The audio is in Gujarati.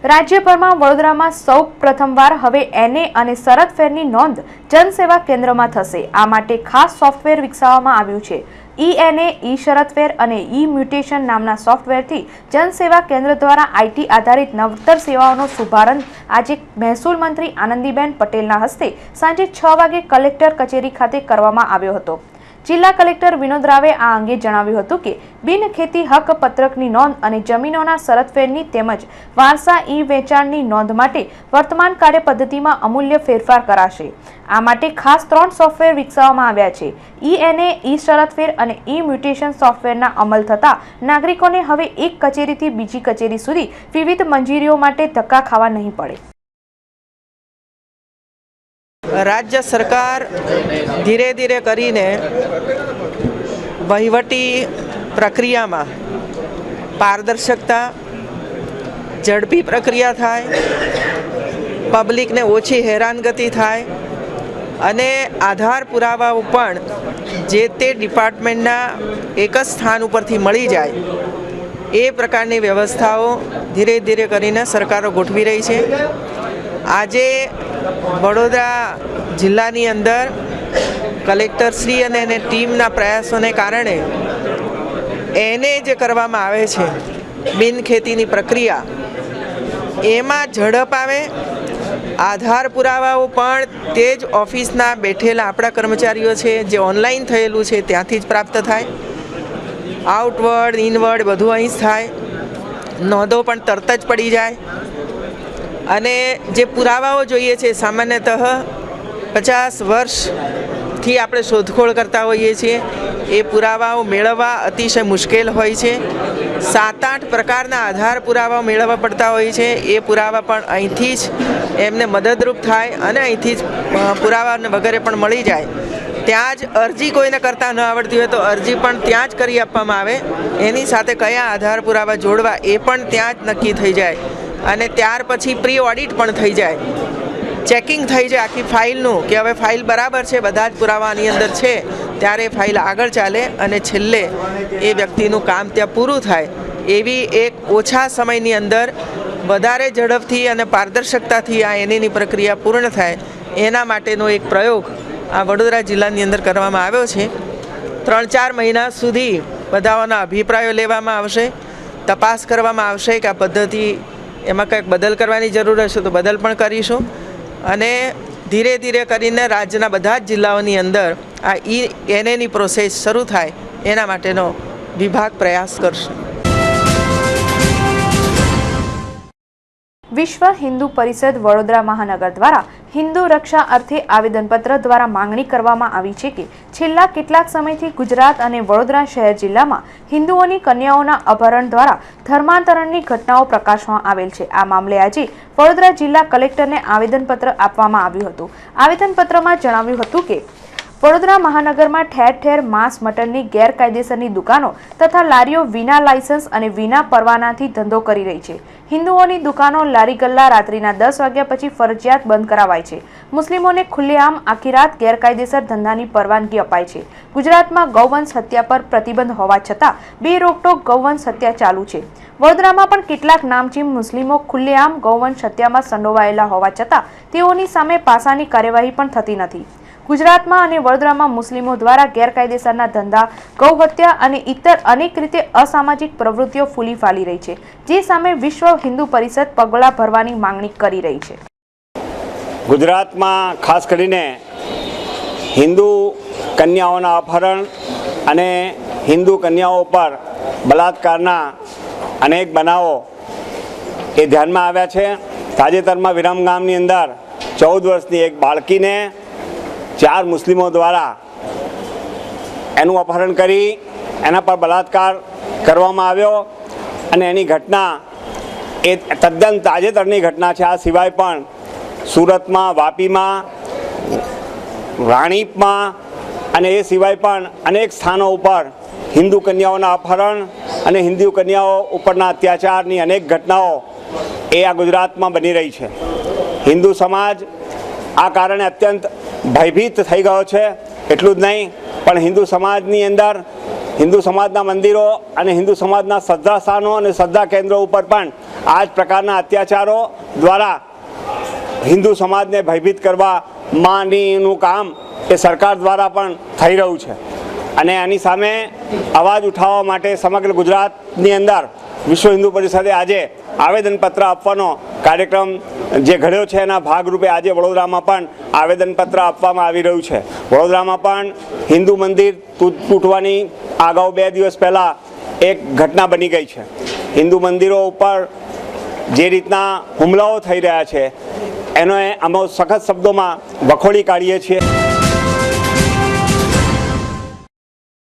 રાજ્યભરમાં વડોદરામાં સૌ પ્રથમવાર હવે એનએ અને શરત ફેરની નોંધ જનસેવા કેન્દ્રમાં થશે। આ માટે ખાસ સોફ્ટવેર વિકસાવવામાં આવ્યું છે। ઈ-એનએ, ઈ-શરત ફેર અને ઈ-મ્યુટેશન નામના સોફ્ટવેરથી જનસેવા કેન્દ્ર દ્વારા આઈટી આધારિત નવતર સેવાઓનો શુભારંભ આજે મહેસૂલ મંત્રી આનંદીબેન પટેલના હસ્તે સાંજે 6 વાગે કલેક્ટર કચેરી ખાતે કરવામાં આવ્યો હતો। જિલ્લા કલેક્ટર વિનોદ રાવે આ અંગે જણાવ્યું હતું કે બિન ખેતી હક પત્રકની નોંધ અને જમીનોના શરતફેરની તેમજ વારસા ઈ વેચાણની નોંધ માટે વર્તમાન કાર્ય પદ્ધતિમાં અમૂલ્ય ફેરફાર કરાશે। આ માટે ખાસ 3 સોફ્ટવેર વિકસાવવામાં આવ્યા છે। ઈ-એનએ, ઈ-શરતફેર અને ઈ-મ્યુટેશન સોફ્ટવેરના અમલ થતા નાગરિકોને હવે એક કચેરીથી બીજી કચેરી સુધી વિવિધ મંજૂરીઓ માટે ધક્કા ખાવા નહીં પડે। राज्य सरकार धीरे धीरे करीने वहीवटी प्रक्रिया में पारदर्शकता झड़पी प्रक्रिया थाय, पब्लिक ने ओछी हैरानगति थाय अने आधार पुरावाओ पण जे ते डिपार्टमेंटना एक ज स्थान उपरथी मळी जाय ए प्रकारनी व्यवस्थाओ धीरे धीरे करीने सरकारो गोठवी रही छे। आजे वडोदरा जिल्लानी अंदर कलेक्टर श्री अने टीमना प्रयासोने कारणे एने जे करवामां आवे छे बिन खेतीनी प्रक्रिया एमां झड़प आवे, आधार पुरावाओ पण ते ज ऑफिसना बेठेला आपणा कर्मचारीओ छे जे ऑनलाइन थयेलुं छे त्यांथी ज प्राप्त थाय। आउटवर्ड इनवर्ड बधुं અહીં જ થાય, નોંધો પણ તરત જ પડી જાય અને જે પુરાવાઓ જોઈએ છે સામાન્યતઃ 50 વર્ષથી આપણે શોધખોળ કરતા હોઈએ છીએ એ પુરાવાઓ મેળવવા અતિશય મુશ્કેલ હોય છે। 7-8 પ્રકારના આધાર પુરાવાઓ મેળવવા પડતા હોય છે। એ પુરાવા પણ અહીંથી જ એમને મદદરૂપ થાય અને અહીંથી જ પુરાવા વગેરે પણ મળી જાય। ત્યાં જ અરજી કોઈને કરતા ન આવડતી હોય તો અરજી પણ ત્યાં જ કરી આપવામાં આવે, એની સાથે કયા આધાર પુરાવા જોડવા એ પણ ત્યાં જ નક્કી થઈ જાય અને ત્યાર પછી પ્રી ઓડિટ પણ થઈ જાય, ચેકિંગ થઈ જાય આખી ફાઇલનું કે હવે ફાઇલ બરાબર છે, બધા જ પુરાવાની અંદર છે, ત્યારે ફાઇલ આગળ ચાલે અને છેલ્લે એ વ્યક્તિનું કામ ત્યાં પૂરું થાય। એવી એક ઓછા સમયની અંદર વધારે ઝડપથી અને પારદર્શકતાથી આ એનએની પ્રક્રિયા પૂર્ણ થાય એના માટેનો એક પ્રયોગ આ વડોદરા જિલ્લાની અંદર કરવામાં આવ્યો છે। 3-4 મહિના સુધી બધાઓના અભિપ્રાયો લેવામાં આવશે, તપાસ કરવામાં આવશે કે આ પદ્ધતિ એમાં કંઈક બદલ કરવાની જરૂર હશે તો બદલ પણ કરીશું અને ધીરે ધીરે કરીને રાજ્યના બધા જ જિલ્લાઓની અંદર આ ઈ-એનએની પ્રોસેસ શરૂ થાય એના માટેનો વિભાગ પ્રયાસ કરશે। વિશ્વ હિન્દુ પરિષદ વડોદરા મહાનગર દ્વારા હિન્દુ રક્ષા અર્થે આવેદનપત્ર દ્વારા માંગણી કરવામાં આવી છે કે છેલ્લા કેટલાક સમયથી ગુજરાત અને વડોદરા શહેર જિલ્લામાં હિન્દુઓની કન્યાઓના અપહરણ દ્વારા ધર્માંતરણની ઘટનાઓ પ્રકાશમાં આવેલ છે। આ મામલે આજે વડોદરા જિલ્લા કલેક્ટરને આવેદનપત્ર આપવામાં આવ્યું હતું। આવેદનપત્રમાં જણાવ્યું હતું કે વડોદરા મહાનગરમાં ઠેર ઠેર માંસ મટનની ગેરકાયદેસરની દુકાનો તથા લારીઓ વિના લાયસન્સ અને વિના પરવાનાથી ધંધો કરી રહી છે। હિન્દુઓની દુકાનો લારી ગલ્લા રાત્રિના 10 વાગ્યા પછી ફરજિયાત બંધ કરાવાય છે। મુસ્લિમોને ખુલ્લેઆમ આખી રાત ગેરકાયદેસર ધંધાની પરવાનગી અપાય છે। ગુજરાતમાં ગૌવંશ હત્યા પર પ્રતિબંધ હોવા છતાં બે રોકટોક ગૌવંશ હત્યા ચાલુ છે। વડોદરામાં પણ કેટલાક નામચીન મુસ્લિમો ખુલ્લેઆમ ગૌવંશ હત્યામાં સંડોવાયેલા હોવા છતાં તેઓની સામે પાસાની કાર્યવાહી પણ થતી નથી। ગુજરાતમાં અને વડોદરામાં મુસ્લિમો દ્વારા ગેરકાયદેસરના ધંધા, ગૌહત્યા અને ઇતર અનેક રીતે અસામાજિક પ્રવૃત્તિઓ ફૂલી ફાલી રહી છે, જે સામે વિશ્વ હિન્દુ પરિષદ પગલાં ભરવાની માંગણી કરી રહી છે। ગુજરાતમાં ખાસ કરીને હિન્દુ કન્યાઓના અપહરણ અને હિન્દુ કન્યાઓ પર બલાત્કારના અનેક બનાવો એ ધ્યાનમાં આવ્યા છે। તાજેતરમાં વિરમગામની અંદર 14 વર્ષની એક બાળકીને 4 મુસ્લિમો દ્વારા એનું અપહરણ કરી એના પર બલાત્કાર કરવામાં આવ્યો અને એની ઘટના એ તદ્દન તાજેતરની ઘટના છે। આ સિવાય પણ સુરતમાં, વાપીમાં, રાણીપમાં અને એ સિવાય પણ અનેક સ્થાનો ઉપર હિન્દુ કન્યાઓના અપહરણ અને હિન્દુ કન્યાઓ ઉપરના અત્યાચારની અનેક ઘટનાઓ એ આ ગુજરાતમાં બની રહી છે। હિન્દુ સમાજ આ કારણે અત્યંત ભયભીત થઈ ગયો છે। એટલું જ નહીં પણ હિન્દુ સમાજની અંદર હિન્દુ સમાજના મંદિરો અને હિન્દુ સમાજના શ્રદ્ધા સ્થાનો અને શ્રદ્ધા કેન્દ્રો ઉપર પણ આ જ પ્રકારના અત્યાચારો દ્વારા હિન્દુ સમાજને ભયભીત કરવામાંનું કામ એ સરકાર દ્વારા પણ થઈ રહ્યું છે અને આની સામે અવાજ ઉઠાવવા માટે સમગ્ર ગુજરાતની અંદર વિશ્વ હિન્દુ પરિષદે આજે આવેદનપત્ર આપવાનો કાર્યક્રમ જે ઘડ્યો છે એના ભાગરૂપે આજે વડોદરામાં પણ આવેદનપત્ર આપવામાં આવી રહ્યું છે. વડોદરામાં પણ હિન્દુ મંદિર તૂટવાની અગાઉ 2 દિવસ પહેલાં એક ઘટના બની ગઈ છે. હિન્દુ મંદિરો ઉપર જે રીતના હુમલાઓ થઈ રહ્યા છે એનો અમે સખત શબ્દોમાં વખોડી કાઢીએ છીએ.